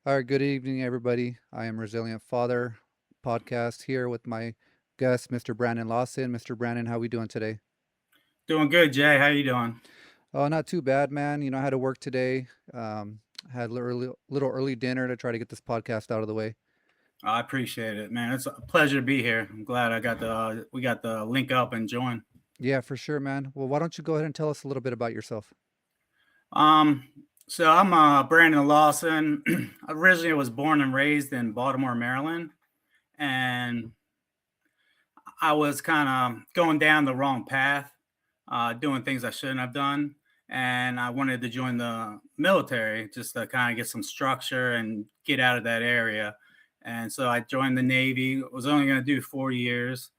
All right, good evening, everybody. I am Resilient Father podcast here with my guest, Mr. Brandon Lawson. Mr. Brandon, how we doing today? Doing good, Jay. How you doing? Oh, not too bad, man. I had to work today. Had little early dinner to try to get this podcast out of the way. I appreciate it, man. It's a pleasure to be here. I'm glad I got the we got the link up and join. Yeah, for sure, man. Well, why don't you go ahead and tell us a little bit about yourself? Um, so I'm Brandon Lawson. Originally, was born and raised in Baltimore, Maryland, and I was kind of going down the wrong path, doing things I shouldn't have done, and I wanted to join the military just to kind of get some structure and get out of that area. And so I joined the Navy. Was only going to do 4 years.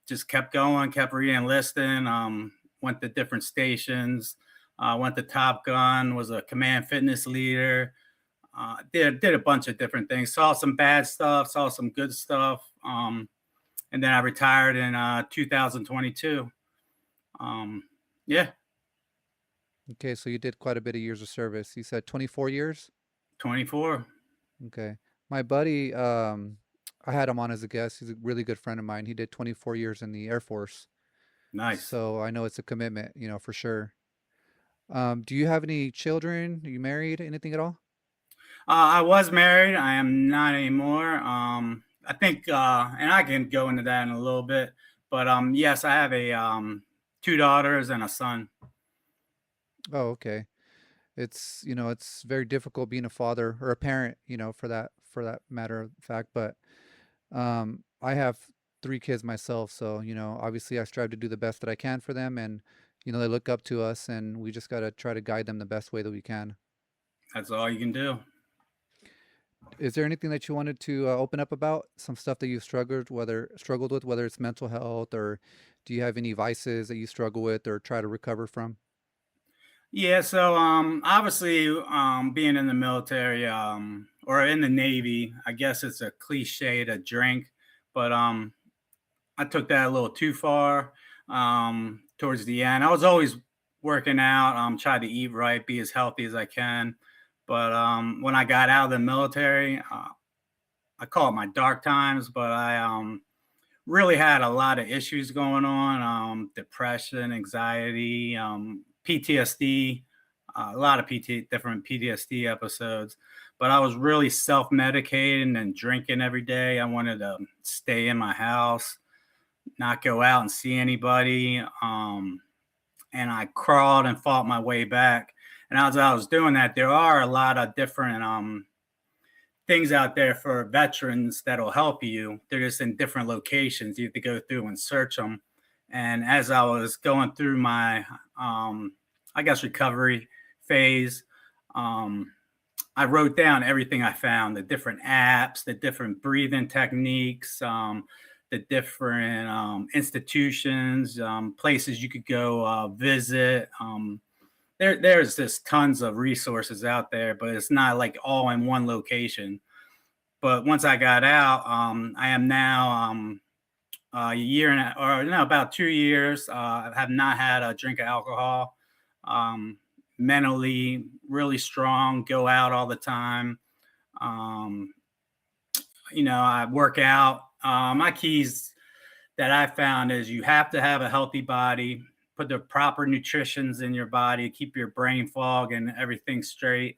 Just kept going, kept re-enlisting. Went to different stations. Went to Top Gun. Was a command fitness leader. Did a bunch of different things. Saw some bad stuff. Saw some good stuff. And then I retired in 2022. Um, yeah, Okay, so you did quite a bit of years of service. You said 24 years? 24. Okay. My buddy, I had him on as a guest. He's a really good friend of mine. He did 24 years in the Air Force. Nice. So I know it's a commitment, for sure. Do you have any children? Are you married? Anything at all? I was married. I am not anymore. I think, and I can go into that in a little bit, but yes, I have a two daughters and a son. Oh, okay. It's very difficult being a father or a parent, for that matter of fact. But I have three kids myself, so obviously I strive to do the best that I can for them, and they look up to us, and we just gotta try to guide them the best way that we can. That's all you can do. Is there anything that you wanted to open up about? Some stuff that you've struggled with, whether it's mental health, or do you have any vices that you struggle with or try to recover from? Yeah, so obviously being in the military or in the Navy, I guess it's a cliche to drink, but I took that a little too far towards the end. I was always working out, tried to eat right, be as healthy as I can. But when I got out of the military, I call it my dark times, but I really had a lot of issues going on, depression, anxiety, PTSD, a lot of different PTSD episodes. But I was really self medicating and drinking every day. I wanted to stay in my house, not go out and see anybody. And I crawled and fought my way back. And as I was doing that, there are a lot of different things out there for veterans that'll help you. They're just in different locations. You have to go through and search them. And as I was going through my, I guess, recovery phase, um, I wrote down everything I found, the different apps, the different breathing techniques, the different institutions, places you could go visit. There's just tons of resources out there, but it's not like all in one location. But once I got out, I am now a year and or no, about 2 years. I have not had a drink of alcohol. Um, Mentally really strong, go out all the time. Um, I work out. My keys that I found is you have to have a healthy body, put the proper nutritions in your body, keep your brain fog and everything straight.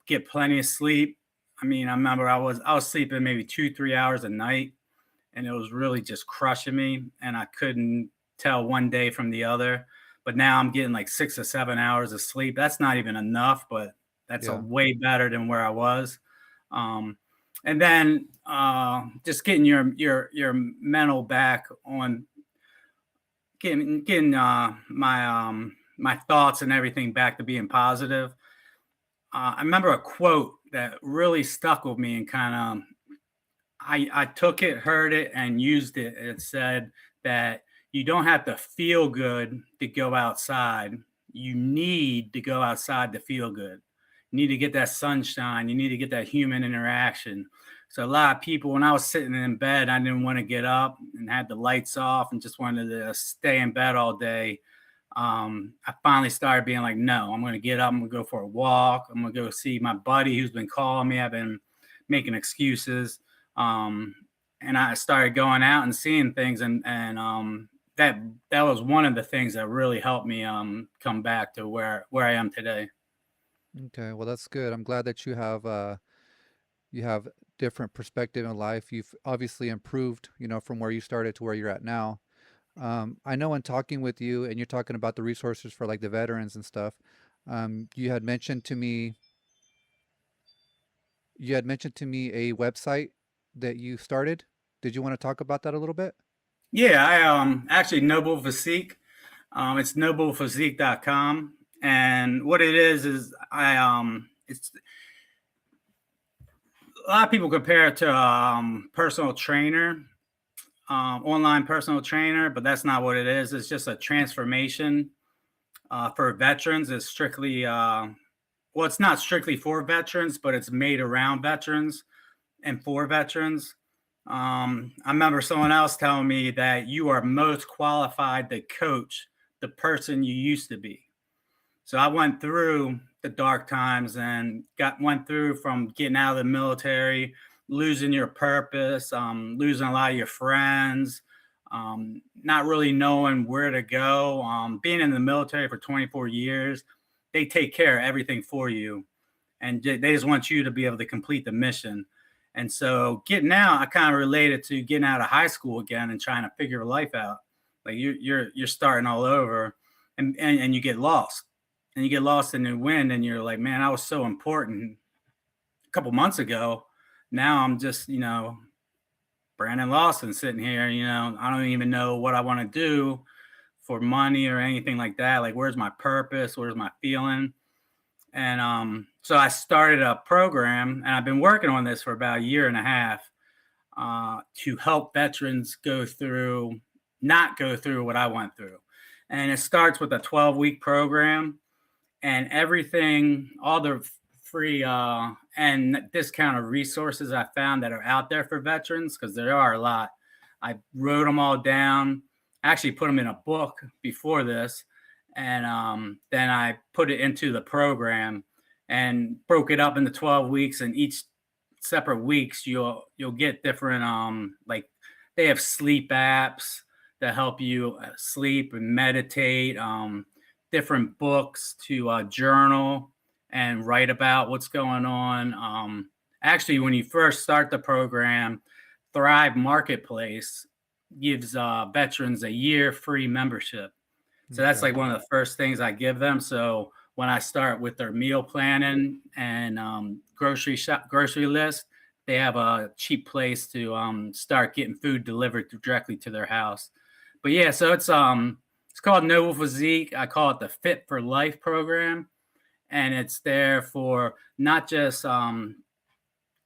Get plenty of sleep. I mean, I remember I was sleeping maybe 2 3 hours a night, and it was really just crushing me, and I couldn't tell one day from the other. But now I'm getting like 6 or 7 hours of sleep. That's not even enough, but that's a Yeah. way better than where I was. Um, and then just getting your mental back on getting my thoughts and everything back to being positive. I remember a quote that really stuck with me and kind of I took it, heard it, and used it. It said that you don't have to feel good to go outside. You need to go outside to feel good. You need to get that sunshine. You need to get that human interaction. So a lot of people, when I was sitting in bed, I didn't want to get up and had the lights off and just wanted to stay in bed all day. I finally started being like, no, I'm going to get up. I'm going to go for a walk. I'm going to go see my buddy who's been calling me. I've been making excuses. Um, and I started going out and seeing things. And that, that was one of the things that really helped me come back to where I am today. Okay, well that's good. I'm glad that you have different perspective in life. You've obviously improved, from where you started to where you're at now. I know in talking with you and you're talking about the resources for like the veterans and stuff, you had mentioned to me a website that you started. Did you want to talk about that a little bit? Yeah, I actually Noble Physique. It's noblephysique.com. And what it is I it's a lot of people compare it to personal trainer, online personal trainer, but that's not what it is. It's just a transformation for veterans. It's strictly well, it's not strictly for veterans, but it's made around veterans and for veterans. I remember someone else telling me that you are most qualified to coach the person you used to be. So I went through the dark times and went through from getting out of the military, losing your purpose, losing a lot of your friends, not really knowing where to go. Being in the military for 24 years, they take care of everything for you, and they just want you to be able to complete the mission. And so getting out, I kind of related to getting out of high school again and trying to figure life out. Like you're starting all over, and you get lost, and you get lost in the wind, and you're like, man, I was so important a couple months ago. Now I'm just Brandon Lawson sitting here. I don't even know what I want to do for money or anything like that. Like, where's my purpose? Where's my feeling? And so I started a program, and I've been working on this for about a year and a half to help veterans not go through what I went through. And it starts with a 12-week program, and everything, all the free and discounted resources I found that are out there for veterans, because there are a lot. I wrote them all down, actually put them in a book before this, and then I put it into the program and broke it up into 12 weeks. And each separate weeks, you'll get different like they have sleep apps that help you sleep and meditate. Different books to journal and write about what's going on. Actually, when you first start the program, Thrive Marketplace gives veterans a year free membership. So that's Okay. like one of the first things I give them. So when I start with their meal planning and grocery list, they have a cheap place to start getting food delivered directly to their house. But yeah, so it's called Noble Physique. I call it the Fit for Life program, and it's there for not just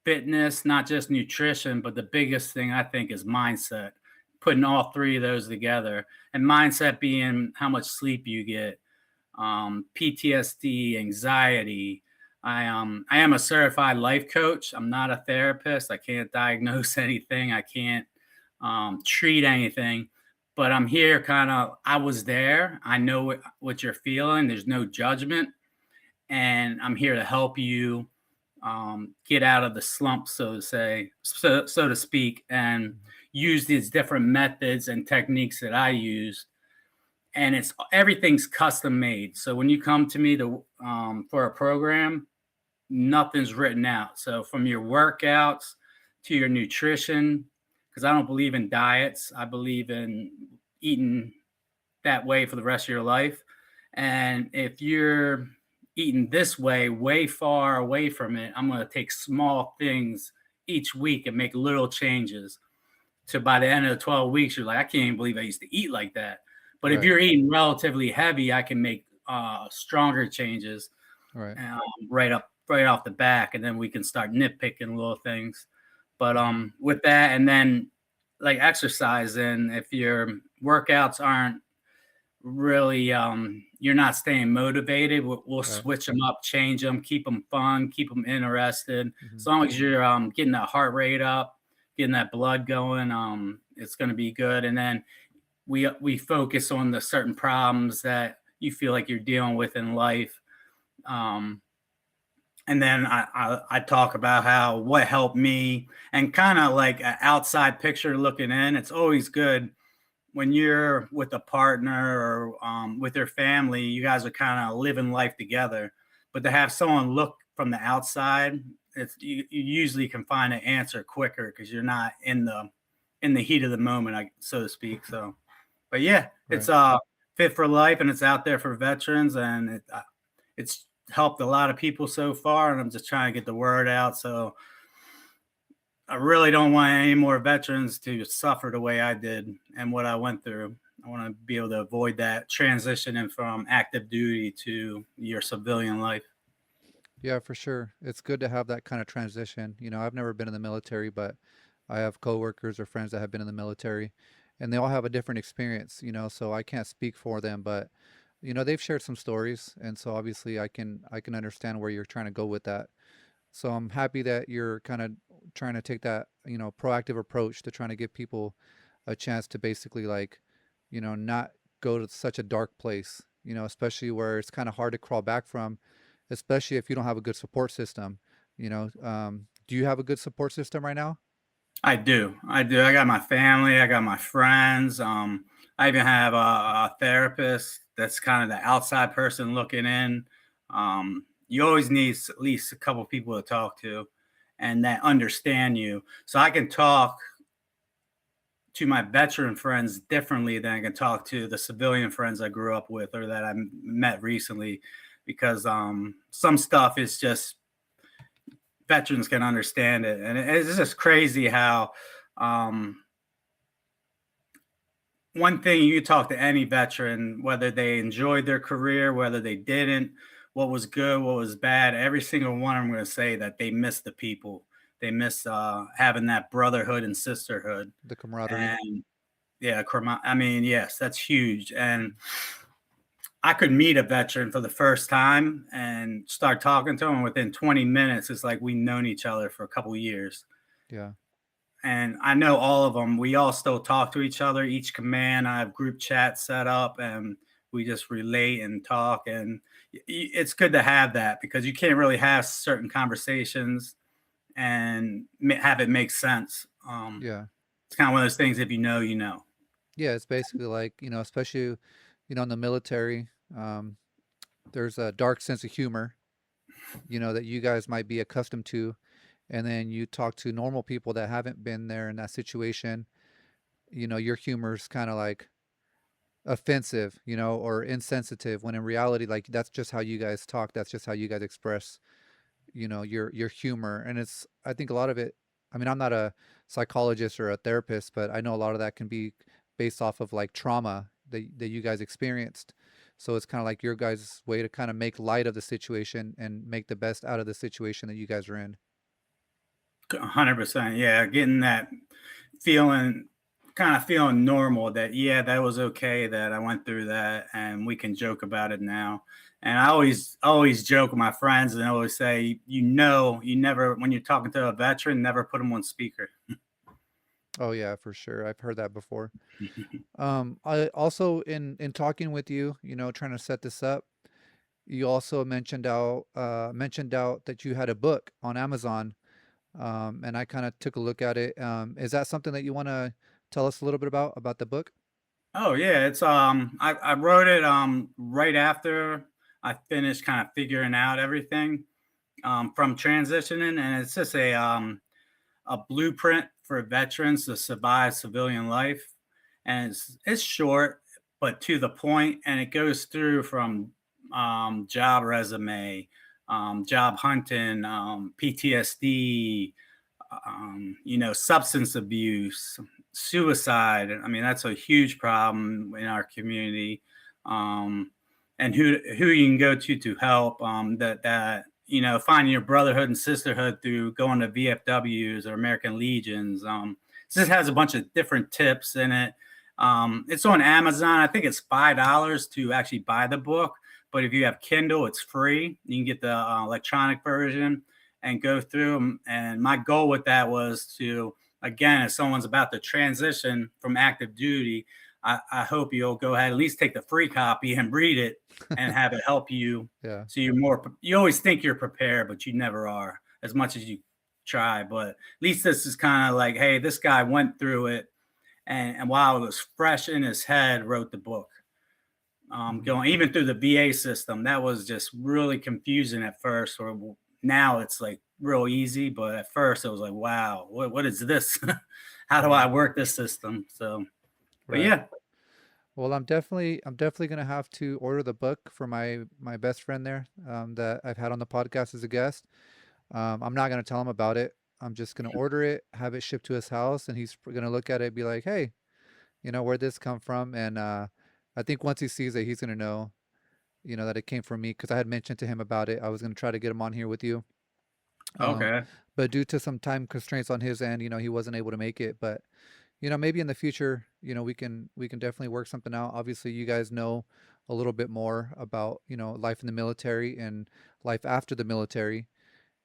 fitness, not just nutrition, but the biggest thing I think is mindset. Putting all three of those together, and mindset being how much sleep you get, PTSD, anxiety. I am a certified life coach. I'm not a therapist. I can't diagnose anything. I can't treat anything. But I'm here kind of, I was there. I know what you're feeling. There's no judgment. And I'm here to help you get out of the slump, so to say, so to speak, and use these different methods and techniques that I use. And it's everything's custom made. So when you come to me for a program, nothing's written out. So from your workouts to your nutrition, because I don't believe in diets, I believe in eating that way for the rest of your life. And if you're eating this way, way far away from it, I'm going to take small things each week and make little changes. So by the end of the 12 weeks, you're like, I can't even believe I used to eat like that. But if Right. you're eating relatively heavy, I can make stronger changes Right. right off the back, and then we can start nitpicking little things. But with that, and then like exercising, if your workouts aren't really you're not staying motivated, we'll Right. switch them up, change them, keep them fun, keep them interested. Hmm. As long as you're getting that heart rate up, getting that blood going, it's going to be good. And then we focus on the certain problems that you feel like you're dealing with in life. Um, and then I talk about how what helped me and kind of like an outside picture looking in. It's always good when you're with a partner or with your family, you guys are kind of living life together. But to have someone look from the outside, you usually can find an answer quicker because you're not in the heat of the moment, so to speak. So, but yeah, it's Right. fit for life and it's out there for veterans, and it's helped a lot of people so far. And I'm just trying to get the word out. So I really don't want any more veterans to suffer the way I did and what I went through. I want to be able to avoid that transitioning from active duty to your civilian life. Yeah, for sure. It's good to have that kind of transition. I've never been in the military, but I have coworkers or friends that have been in the military, and they all have a different experience, so I can't speak for them, but they've shared some stories, and so obviously I can understand where you're trying to go with that. So I'm happy that you're kind of trying to take that, proactive approach to trying to give people a chance to basically like, not go to such a dark place, especially where it's kind of hard to crawl back from, especially if you don't have a good support system. Do you have a good support system right now? I do. I do. I got my family. I got my friends. I even have a therapist that's kind of the outside person looking in. You always need at least a couple people to talk to and that understand you. So I can talk to my veteran friends differently than I can talk to the civilian friends I grew up with or that I met recently because some stuff is just veterans can understand it. And it's just crazy how um, one thing you talk to any veteran, whether they enjoyed their career, whether they didn't, what was good, what was bad, every single one I'm going to say that they miss the people. They miss having that brotherhood and sisterhood. The camaraderie? And yeah, I mean, yes, that's huge. And I could meet a veteran for the first time and start talking to him within 20 minutes. It's like we've known each other for a couple of years. Yeah. And I know all of them. We all still talk to each other. Each command, I have group chat set up, and we just relate and talk. And it's good to have that because you can't really have certain conversations and have it make sense. Yeah. It's kind of one of those things. If you know, you know. Yeah, it's basically like, especially, in the military, there's a dark sense of humor, that you guys might be accustomed to. And then you talk to normal people that haven't been there in that situation, your humor's kind of like offensive, or insensitive, when in reality, like that's just how you guys talk. That's just how you guys express, your humor. And I think a lot of it, I mean, I'm not a psychologist or a therapist, but I know a lot of that can be based off of like trauma that you guys experienced. So it's kind of like your guys' way to kind of make light of the situation and make the best out of the situation that you guys are in. 100%. Yeah, getting that feeling, kind of feeling normal that yeah, that was okay that I went through that, and we can joke about it now. And I always joke with my friends, and I always say, you never when you're talking to a veteran, never put them on speaker. Oh yeah, for sure. I've heard that before. I also in talking with you, trying to set this up, you also mentioned out that you had a book on Amazon, and I kind of took a look at it. Is that something that you want to tell us a little bit about the book? Oh yeah, it's I wrote it right after I finished kind of figuring out everything from transitioning, and it's just a blueprint for veterans to survive civilian life. And it's short, but to the point, and it goes through from job resume, job hunting, PTSD, substance abuse, suicide. I mean, that's a huge problem in our community. Um, and who you can go to help. That finding your brotherhood and sisterhood through going to VFWs or American Legions. This has a bunch of different tips in it. It's on Amazon. I think it's $5 to actually buy the book, but if you have Kindle, it's free. You can get the electronic version and go through them. And my goal with that was to, again, if someone's about to transition from active duty, I hope you'll go ahead at least take the free copy and read it and have it help you. Yeah, So you're more. You always think you're prepared, but you never are as much as you try. But at least this is kind of like, hey, this guy went through it, and while it was fresh in his head, wrote the book. mhm, Going even through the VA system, that was just really confusing at first. Or now it's like real easy, but at first it was like, wow, what is this? How do I yeah, work this system? So, but right. yeah. Well, I'm definitely gonna have to order the book for my best friend there, that I've had on the podcast as a guest. I'm not gonna tell him about it. I'm just gonna order it, have it shipped to his house, and he's gonna look at it and be like, "Hey, where'd this come from?" And I think once he sees it, he's gonna know, that it came from me because I had mentioned to him about it. I was gonna try to get him on here with you, um, Okay. but due to some time constraints on his end, he wasn't able to make it. But maybe in the future, we can definitely work something out. Obviously, you guys know a little bit more about life in the military and life after the military.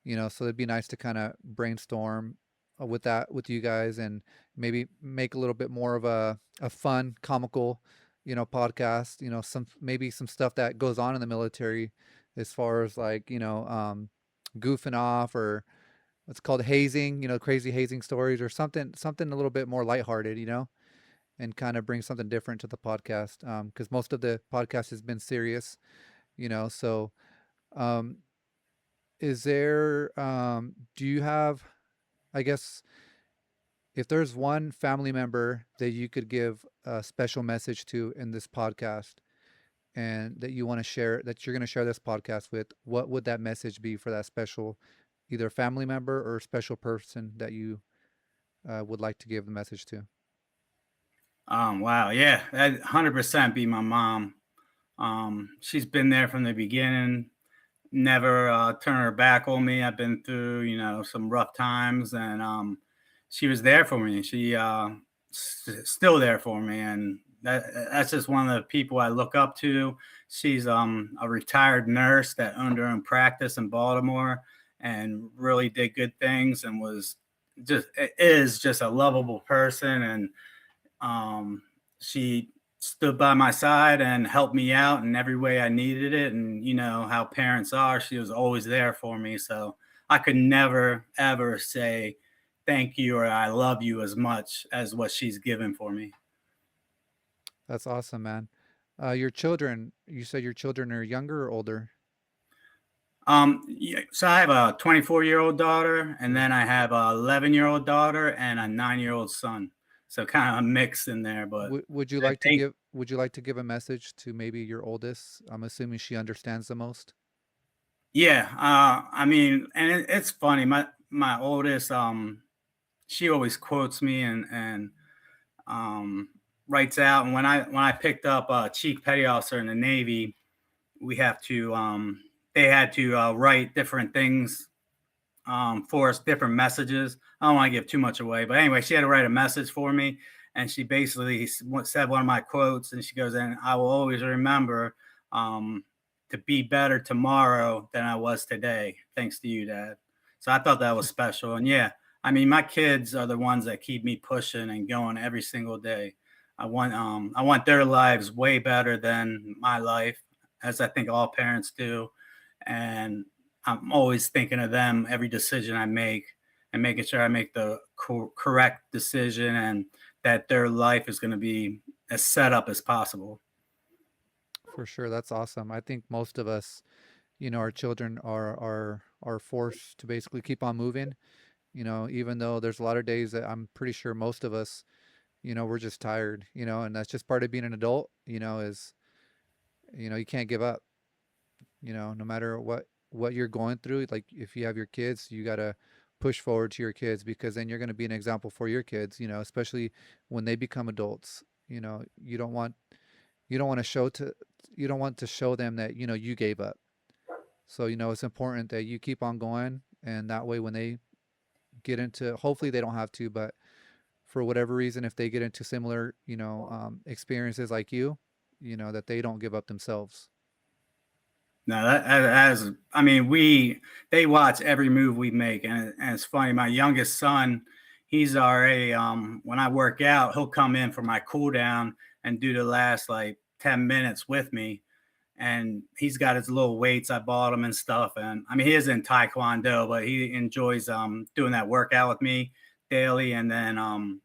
So it'd be nice to kind of brainstorm with that with you guys and maybe make a little bit more of a fun, comical, podcast. Some maybe some stuff that goes on in the military, as far as like goofing off, or it's called hazing. Crazy hazing stories, or something a little bit more lighthearted. And kind of bring something different to the podcast. Because most of the podcast has been serious. So um, do you have, I guess, if there's one family member that you could give a special message to in this podcast, and that you want to share, that you're going to share this podcast with, what would that message be for that special, either family member or special person that you would like to give the message to? Wow. Yeah. That 100% be my mom. She's been there from the beginning, never turn her back on me. I've been through, some rough times, and she was there for me. She still there for me, and that's just one of the people I look up to. She's a retired nurse that owned her own practice in Baltimore, and really did good things, and was just is just a lovable person. And she stood by my side and helped me out in every way I needed it. And you know how parents are, she was always there for me. So I could never, ever say thank you or I love you as much as what she's given for me. That's awesome, man. Your children, you said your children are younger or older? Yeah, so I have a 24-year-old daughter, and Yeah. then I have a 11-year-old daughter and a 9-year-old son. So kind of a mix in there, but they Would you like to give a message to maybe your oldest? I'm assuming she understands the most. yeah, I mean, and it's funny. My oldest, she always quotes me and um, writes out. And when I picked up chief petty officer in the Navy, we have to they had to write different things for us, different messages. I don't want to give too much away, but anyway, she had to write a message for me, and she basically said one of my quotes, and she goes, "And I will always remember um, to be better tomorrow than I was today, thanks to you, Dad." So I thought that was special, and yeah, I mean, my kids are the ones that keep me pushing and going every single day. I want their lives way better than my life, as I think all parents do, and I'm always thinking of them every decision I make and making sure I make the correct decision and that their life is going to be as set up as possible. For sure, that's awesome. I think most of us, our children are forced to basically keep on moving. Even though there's a lot of days that I'm pretty sure most of us, we're just tired. And that's just part of being an adult. Is you can't give up. No matter what you're going through. Like if you have your kids, you gotta push forward to your kids, because then you're gonna be an example for your kids. Especially when they become adults. You don't want to show them that you gave up. So it's important that you keep on going, and that way when they get into, hopefully they don't have to, but for whatever reason, if they get into similar experiences like that they don't give up themselves. No, I mean, they watch every move we make, and it's funny. My youngest son, he's already when I work out, he'll come in for my cool down, and do the last like 10 minutes with me. And he's got his little weights. I bought him and stuff. And I mean, he is in Taekwondo, but he enjoys doing that workout with me daily, and then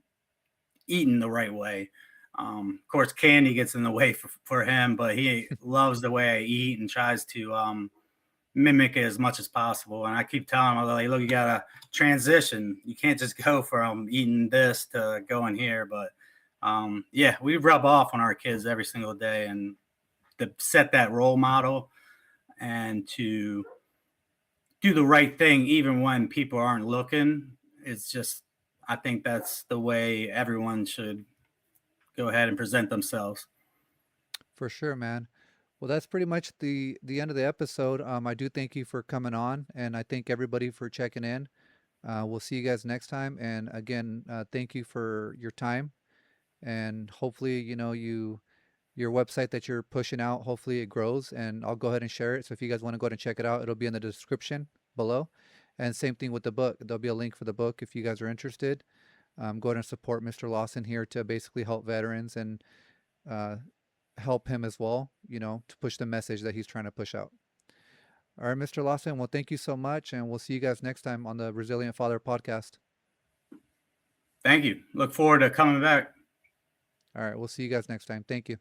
eating the right way. Of course, candy gets in the way for him, but he loves the way I eat and tries to mimic it as much as possible. And I keep telling him, like, look, you gotta transition. You can't just go from eating this to going here. But yeah, we rub off on our kids every single day, and to set that role model and to do the right thing even when people aren't looking. It's just, I think that's the way everyone should go ahead and present themselves. For sure, man. Well, that's pretty much the end of the episode. I do thank you for coming on, and I thank everybody for checking in. We'll see you guys next time. And again, thank you for your time. And hopefully, your website that you're pushing out, hopefully it grows. And I'll go ahead and share it. So if you guys want to go ahead and check it out, it'll be in the description below. And same thing with the book. There'll be a link for the book if you guys are interested. Go ahead and support Mr. Lawson here to basically help veterans and uh, help him as well, to push the message that he's trying to push out. All right, Mr. Lawson. Well, thank you so much. And we'll see you guys next time on the Resilient Father podcast. Thank you. Look forward to coming back. All right, we'll see you guys next time. Thank you.